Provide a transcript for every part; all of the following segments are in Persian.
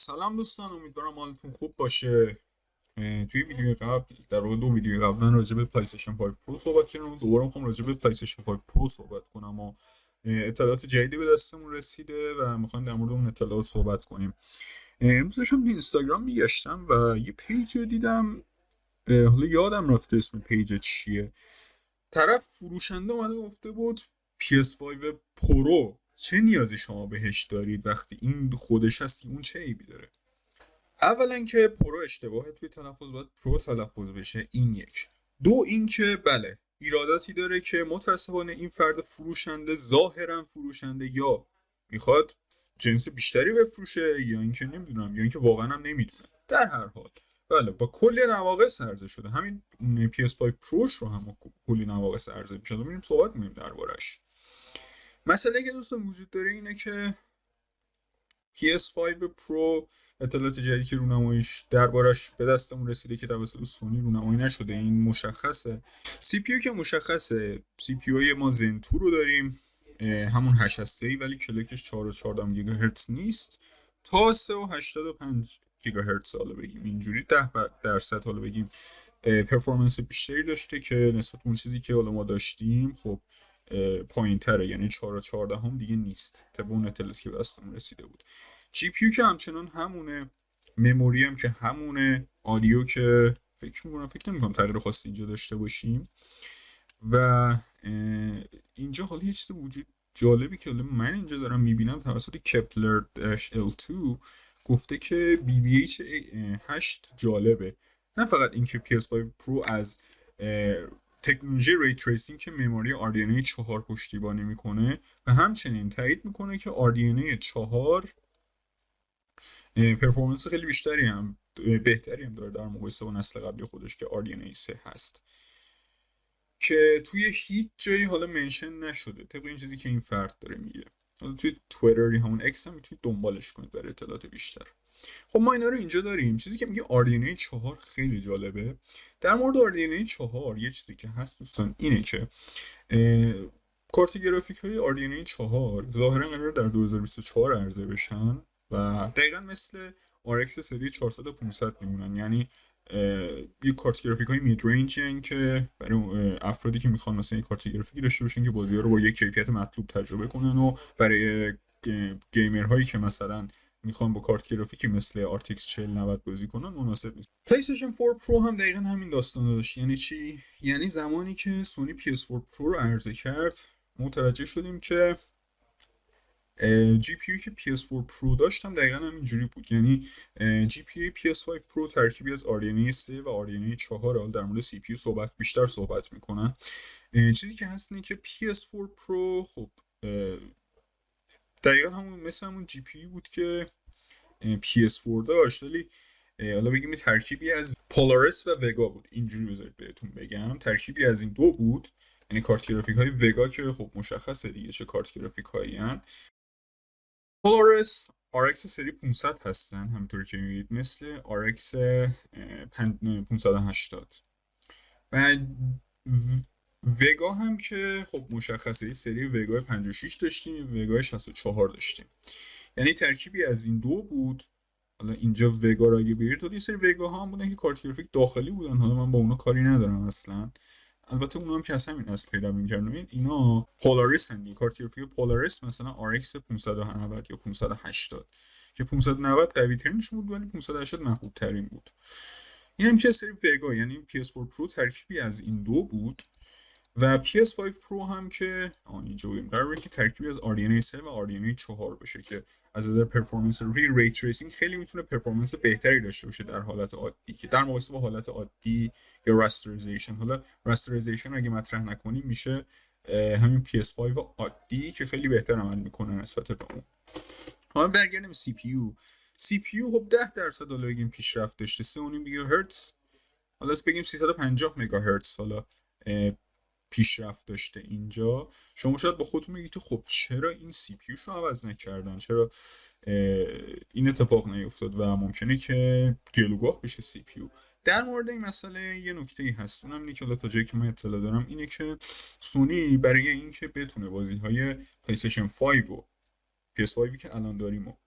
سلام دوستان، امیدوارم حالتون خوب باشه. توی ویدیو قبل در واقع دو ویدیو قبلا راجع به پلی استیشن 5 پرو صحبت کردم. دوباره میخوام راجع به پلی استیشن 5 پرو صحبت کنم و اطلاعات جدیدی به دستمون رسیده و میخوایم در مورد اون اطلاعات صحبت کنیم. امروز داشتم تو اینستاگرام میگشتم و یه پیج دیدم. حالا یادم رفته اسم پیج چیه. طرف فروشنده اومده گفته بود PS5 پرو چه نیازی شما بهش دارید وقتی این خودش هست، اون چه عیبی داره؟ اولا که پرو اشتباهه، توی تلفظ باید پرو تلفظ بشه، این یک. دو اینکه بله ایراداتی داره که متاسفانه این فرد فروشنده ظاهرا فروشنده یا میخواد جنس بیشتری بفروشه یا اینکه نمیدونم یا اینکه واقعا هم نمیدونه. در هر حال بله با کلی نواقص عرضه شده. همین PS5 پروش رو هم کلی نواقص عرضه میشه. میریم صحبت می‌کنیم دربارش. مسئله که دوستان وجود داره اینه که PS5 پرو اطلاعات جدیدی که رونماییش دربارش به دستمون رسیده که توسط سونی رونمایی نشده، این مشخصه. سی پی یو که مشخصه، سی پی یو ما زن 2 رو داریم، همون 8 هسته‌ای ولی کلوکش 4.14 گیگاهرتز نیست تا 3.85 گیگاهرتز. حالا بگیم اینجوری 10% حالا بگیم پرفورمنس بیشتری داشته که نسبت به اون چیزی که حالا ما داشتیم خب پایین تره، یعنی 4.14 هم دیگه نیست طبق اون اطلاعاتی که به دستمون رسیده بود. جی پی یو که همچنان همونه، مموری هم که همونه، آدیو که فکر نمی‌کنم تغییر خاصی اینجا داشته باشیم. و اینجا حالا یه چیز وجود جالبی که من اینجا دارم میبینم توسط کپلر L2 گفته که BBH8 جالبه. نه فقط اینکه PS5 پرو از تکنولوژی ری تریسینگ که مموری RDNA 4 پشتیبانی میکنه و همچنین تایید میکنه که RDNA 4 پرفورمنس خیلی بهتری هم داره در مقایسه با نسل قبلی خودش که RDNA 3 هست، که توی هیچ جایی حالا منشن نشده طبق این چیزی که این فرد داره میگه. حالا توی توییتر همون اکس هم میتونید دنبالش کنید برای اطلاعات بیشتر. خب ما اینا رو اینجا داریم. چیزی که میگه RDNA 4 خیلی جالبه. در مورد RDNA 4 یه چیزی که هست دوستان اینه که کارت گرافیک های RDNA 4 ظاهرا قرار در 2024 عرضه بشن و دقیقا مثل RX سری 400 و 500 میمونن. یعنی یه کارت گرافیک های مید رنجن که برای افرادی که میخوان مثلا یک کارت گرافیکی داشته باشن که بازی ها رو با یک کیفیت مطلوب تجربه کنن و برای گیمر هایی که مثلا میخوان با کارت گرافیکی مثل RTX 4090 بازی کنن مناسب نیست. پلی استیشن 4 پرو هم دقیقاً همین داستان رو داشت. یعنی چی؟ یعنی زمانی که سونی PS4 پرو رو عرضه کرد متوجه شدیم که جی پی یو که PS4 پرو داشتم دقیقاً همینجوری بود. یعنی جی پی یو PS5 پرو ترکیبی از RDNA 3 و RDNA 4. حالا در مورد سی پی یو بیشتر صحبت میکنن. چیزی که هست اینه که PS4 پرو خب دقیقاً همون جی پی یو بود که PS4 داشت، ولی حالا بگیم ترکیبی از پولارس و وگا بود. اینجوری بذارید بهتون بگم، ترکیبی از این دو بود. یعنی کارت گرافیک های وگا که خب مشخصه دیگه چه کارت گرافیک هایی هن. پولارس RX سری 500 هستن همونطور که میبینید، مثل RX 580. و وگا هم که خب مشخصه سری وگا 56 داشتیم، وگا 64 داشتیم. یعنی ترکیبی از این دو بود. حالا اینجا وگا رو اگه برید، حالا یه سری وگا ها هم بودن که کارت گرافیک داخلی بودن، حالا من با اونا کاری ندارم اصلا. البته اونا هم که از همین اصل پیدا می‌کردن. اینا پولاریس هستن، کارت گرافیک پولاریس مثلا RX 590 یا 580 که 590 قوی ترینش بود ولی 580 محبوب ترین بود. این هم چه سری وگا، یعنی PS4 پرو ترکیبی از این دو بود. و PS5 پرو هم که اینجا بودیم قراره که ترکیبی از RDNA 3 و RDNA 4 باشه که از نظر پرفورمنس ری تریسینگ خیلی میتونه پرفورمنس بهتری داشته باشه در حالت عادی که در مقایسه با حالت عادی یا راستریزیشن. حالا راستریزیشن اگه مطرح نکنیم میشه همین PS5 عادی که خیلی بهتر عمل میکنه نسبت به اون. حالا برگردیم سی پی یو. سی پی یو خب 10% حالا بگیم پیشرفت داشته، 3.5 گیگاهرتز، حالا بگیم 350 مگاهرتز حالا پیشرفت داشته. اینجا شما شاید با خودتون بگید خب چرا این سی پی یو رو عوض نکردن، چرا این اتفاق نیفتاد و ممکنه که گلوگاه بشه سی پی یو. در مورد این مسئله یه نکته‌ای هست، اونم اینه که تا جایی که من اطلاع دارم اینه که سونی برای اینکه بتونه بازی‌های پلی استیشن 5 و PS5 که الان داریم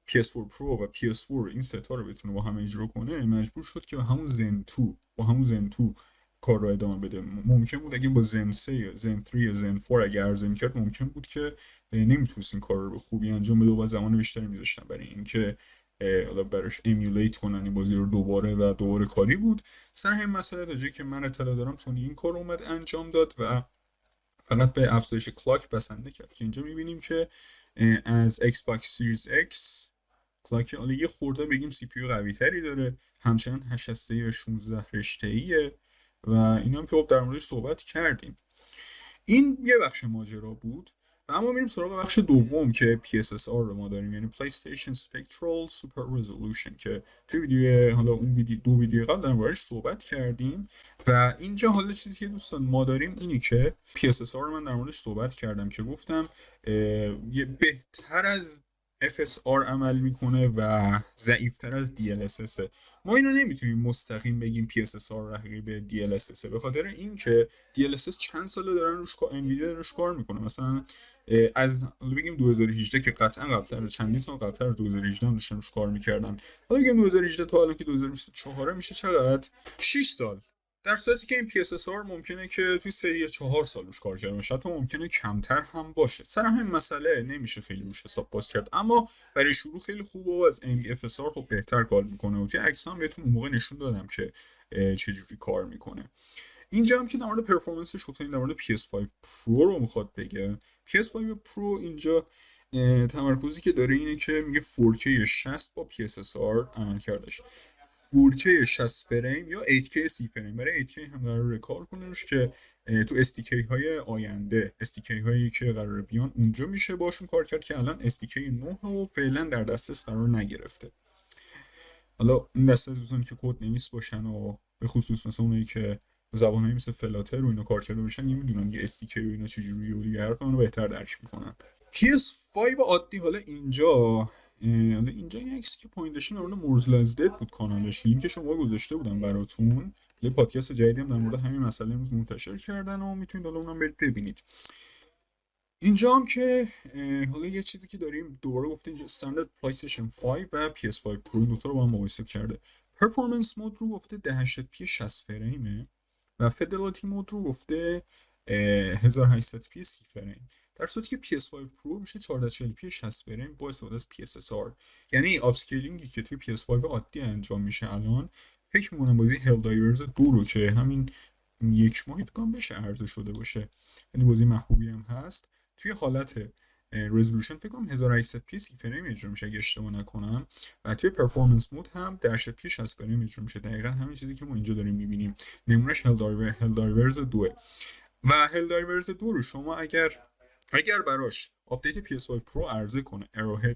PS4 Pro و PS4 این ستا رو بتونه با هم اجرا کنه، مجبور شد که با همون زن 2 کار رو ادامه بده. ممکن بود اگه با زن 3 یا زن 3 یا زن 4 اگه عرضه می‌کرد، ممکن بود که نمیتونست این کار رو به خوبی انجام بده و زمان بیشتری می‌ذاشتن برای اینکه حالا براش امیولیت کنن این بازی رو دوباره کاری بود. سر همین مسئله تا جایی که من اطلاع دارم سونی این کار اومد انجام داد و فقط به افزایش کلاک بسنده کرد که اینجا می‌بینیم که از Xbox Series X کلاک حالا یه خورده بگیم سی پی یو قوی تری داره، همچنان 8 هسته 16 رشته ایه و اینا هم که خب در موردش صحبت کردیم. این یه بخش ماجرا بود و اما میریم سراغ بخش دوم که PSSR رو ما داریم، یعنی PlayStation Spectral Super Resolution که توی ویدیو حالا اون دو ویدیو قبل در موردش صحبت کردیم و اینجا حالا چیزی که دوستان ما داریم اینی که PSSR رو من در موردش صحبت کردم که گفتم یه بهتر از FSR عمل میکنه و ضعیفتر از DLSS. ما اینو نمیتونیم مستقیم بگیم PSSR رقیب DLSS به خاطر اینکه DLSS چند ساله دارن روش انویدیا روش کار میکنه. مثلا از بگیم 2018 که قطعا قبلتر چندین سال قبلتر 2018 هم روش کار میکردن، حالا بگیم 2018 تا الان که 2024 میشه چقدر 6 سال، در صورتی که این PSSR ممکنه که توی 3 یا 4 سال روش کار کرده باشه، حتی ممکنه کمتر هم باشه. سر همین مسئله نمیشه خیلی روش حساب باز کرد، اما برای شروع خیلی خوبه و از AMD FSR خب بهتر کار میکنه و توی عکس هم بهتون اون موقع نشون دادم که چجوری کار میکنه. اینجا هم که در مورد پرفورمنسش گفتیم، در مورد PS5 Pro رو میخواد بگه. PS5 Pro اینجا تمرکزی که داره اینه که میگه 4K 60 با PSSR عمل کردش، 4K 60 فریم یا 8K 30 فریم. برای 8K هم قراره کار کنه روش که تو SDK های آینده، SDK هایی که قراره بیان اونجا میشه باشون کار کرد که الان SDK 9 و فعلا در دسترس قرار نگرفته. حالا این دسته دوستانی که کد نویس باشن و به خصوص مثلا اونایی که زبانایی مثل فلاتر و اینا کار کرده باشن نمیدونن یه SDK و اینا چجوریه و دیگه حرف اونو بهتر درک میکنن. PS5 عادی حالا اینجا یه عکسی که پایین داشتیم در مورد مورزلازدد بود کانالش، لینکش رو گذاشته بودم براتون. یه پادکست جدیدی هم در مورد همین مسئله امروز منتشر کردن و میتونید حالا اونم برید ببینید. اینجا هم که حالا یه چیزی که داریم دوباره گفته اینجا استاندارد PlayStation 5 و PS5 Pro دو تا رو با هم مقایسه کرده. پرفورمنس مود رو گفته 1080p 60 فریمه و فیدلیتی مود رو گفته 1800p 30 فریم، در صورتی که PS5 Pro میشه 1440p 60 فریم با استفاده از PSSR. یعنی آپسکیلینگی که توی PS5 عادی انجام میشه الان، فکر می‌کنم بازی Helldivers 2 رو که همین یک ماهی بکنم بشه عرضه شده باشه، یعنی بازی محبوبی هم هست، توی حالت رزولوشن فکر کنم 1800p 30 فریم اجرا میشه اگه اشتباه نکنم و توی پرفورمنس مود هم 1080p 60 فریم اجرا میشه. دقیقاً همین چیزی که ما اینجا داریم می‌بینیم. نمونهش Helldivers 2 و Helldivers 2 رو شما اگر براش آپدیت PS5 Pro عرضه کنه Arrowhead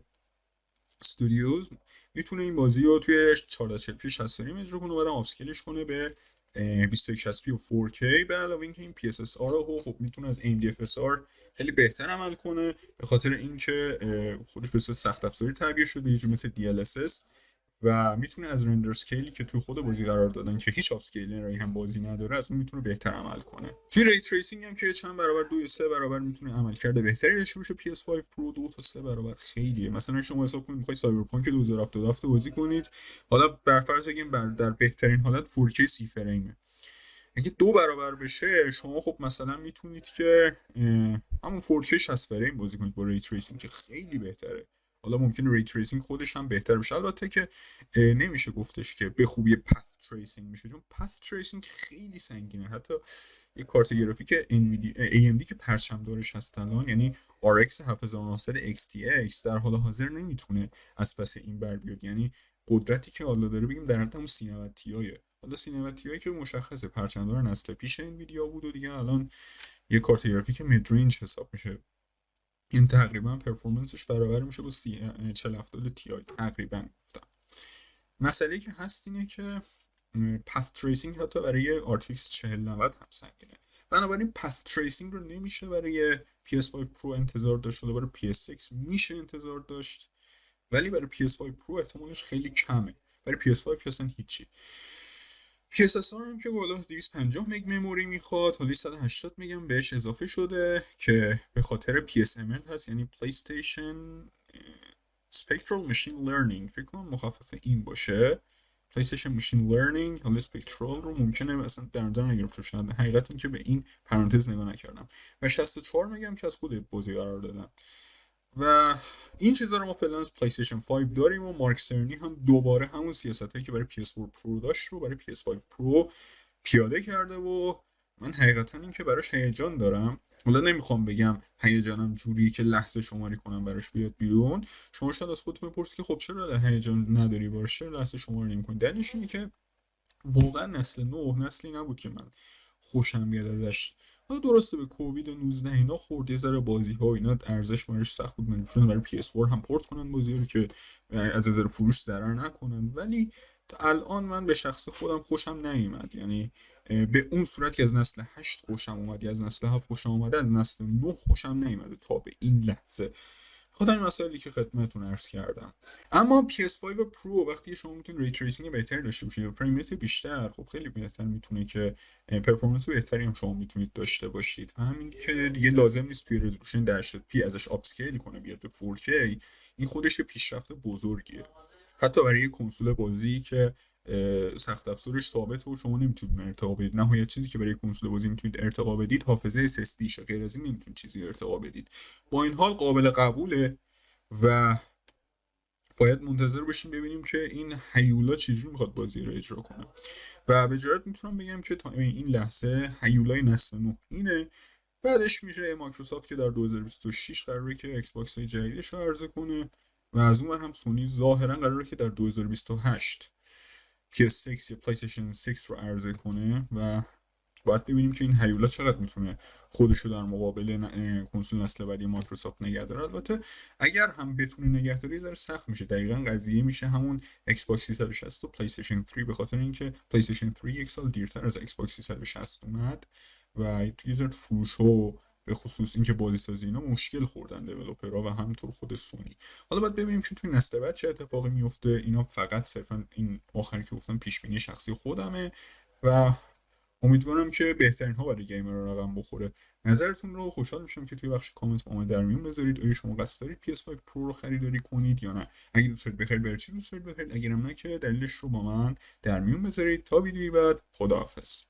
Studios، میتونه این بازی رو توی 1440p 60 فریم اجرا کنه و بعدم آپسکیلش کنه به 2160p و 4K. به علاوه اینکه این PSSR رو خب میتونه از AMD FSR خیلی بهتر عمل کنه به خاطر اینکه خودش به صورت سخت افزاری تعبیه شده یه جور مثل DLSS و میتونه از رندر اسکیلی که توی خود بازی قرار دادن که هیچ آپسکیلینگی هم بازی نداره از اون میتونه بهتر عمل کنه. توی ری تریسینگ هم که چند برابر 2 یا 3 برابر میتونه عملکرد بهتری داشته باشه. PS5 Pro 2 تا 3 برابر خیلیه. مثلا شما حساب کنید میخواید سایبرپانک 2077 بازی کنید، حالا بر فرض بگیم در بهترین حالت 4K 30 فریمه، اگه 2 برابر بشه شما خب مثلا میتونید که همون 4K 60 فریم بازی کنید با ری تریسینگ که خیلی بهتره. حالا ممکنه ری تریسینگ خودش هم بهتر بشه، البته که نمیشه گفتش که به خوبی پث تریسینگ میشه، چون پث تریسینگ خیلی سنگینه. حتی یه کارت گرافیک AMD که پرچم دارش هست الان، یعنی RX 7900 XTX در حال حاضر نمیتونه از پس این بر بیاد. یعنی قدرتی که حالا داره بگیم در حد همون 390 Ti. حالا 390 Ti که مشخصه پرچم‌دار نسل پیش انویدیا بود و دیگه الان یه کارت گرافیک مید رنج حساب میشه. این تقریبا پرفورمنسش برابر میشه با 4070 Ti تقریبا. گفتم مسئله که هست اینه که پث تریسینگ حتی برای RTX 4090 هم سنگینه، بنابراین پث تریسینگ رو نمیشه برای PS5 Pro انتظار داشت، برای PS6 میشه انتظار داشت ولی برای PS5 Pro احتمالش خیلی کمه، برای PS5 اصلا هیچی. PSSR هم که بالا 250 مگ مموری میخواد، حالا 180 مگ هم بهش اضافه شده که به خاطر PSML هست، یعنی PlayStation Spectral Machine Learning فکر کنم مخفف این باشه. PlayStation Machine Learning حالا سپکترال رو ممکنه مثلا در نظر نگرفته شد، حقیقت این که به این پرانتز نگاه نکردم. و 64 میگم که از خود بازی قرار دادن. و این چیزا رو ما فعلا از PlayStation 5 داریم و مارک سرنی هم دوباره همون سیاستایی که برای PS4 Pro داشت رو برای PS5 Pro پیاده کرده و من حقیقتا این که براش هیجان دارم. حالا نمیخوام بگم هیجانم جوری که لحظه شماری کنم براش بیاد بیرون. شما شاید از خودتون بپرسید که خب چرا هیجان نداری براش، چرا لحظه شماری نمی‌کنی؟ دلیلش اینه که واقعا نسل 9 نسلی نبود که من خوشم بیاد ازش. حالا درسته به کووید 19 اینا خورد، یه ذره بازی‌ها و اینا ارزش براش سخت بود، مجبورن برای PS4 هم پورت کنن بازی‌ها رو که از نظر فروش ضرر نکنن. ولی تا الان من به شخص خودم خوشم نیومد، یعنی به اون صورت که از نسل 8 خوشم اومد یا از نسل 7 خوشم اومده، از نسل 9 خوشم نیومده تا به این لحظه. خاطر این مسائلی که خدمتتون عرض کردم. اما PS5 پرو وقتی شما میتونید ری تریسینگ بهتری داشته باشید و فریم ریت بیشتر، خب خیلی بهتر میتونه که پرفورمنس بهتری هم شما میتونید داشته باشید. همین که دیگه لازم نیست توی رزولوشن 1080p ازش آپسکیل کنه بیاد به 4K. این خودش پیشرفت بزرگیه، حتی برای یک کنسول بازی که سخت افزارش ثابته و شما نمیتونید ارتقا بدید. نهایت چیزی که برای کنسول بازی میتونید ارتقا بدید حافظه SSD شه، غیر از این نمیتونید چیزی ارتقا بدید. با این حال قابل قبوله و باید منتظر باشیم ببینیم که این هیولا چجوری میخواد بازی رو اجرا کنه. و به جرات میتونم بگم که تا این لحظه هیولای نسل 9 اینه. بعدش میشه مایکروسافت که در 2026 قراره که ایکس باکس های جدیدش رو عرضه کنه و از اون هم سونی ظاهرا قراره که در 2028 PS6 یا PlayStation 6 رو عرضه کنه و باید ببینیم که این هیولا چقدر میتونه خودش رو در مقابل کنسول نسل بعدی مایکروسافت نگه داره. البته اگر هم بتونه نگه داره ذره سخت میشه. دقیقاً قضیه میشه همون ایکس باکس 360 و PlayStation 3 به خاطر اینکه PlayStation 3 یک سال دیرتر از ایکس باکس 360 اومد و توی ذره فروش و به خصوص اینکه بازی سازی اینا مشکل خوردن دیولپرها و همینطور خود سونی. حالا باید ببینیم که توی نسل بعد چه اتفاقی میفته. اینا فقط صرفا این آخری که گفتم پیش بینی شخصی خودمه و امیدوارم که بهترین ها برای گیمر رقم بخوره. نظرتون رو خوشحال میشم که توی بخش کامنت با ما در میون بذارید. آیا شما قصد دارید PS5 Pro رو خریداری کنید یا نه؟ اگه دوست دارید بخرید برای چی دوست دارید بخرید؟ اگرم نه که دلیلش رو با من در میون بذارید. تا ویدیوی بعد، خداحافظ.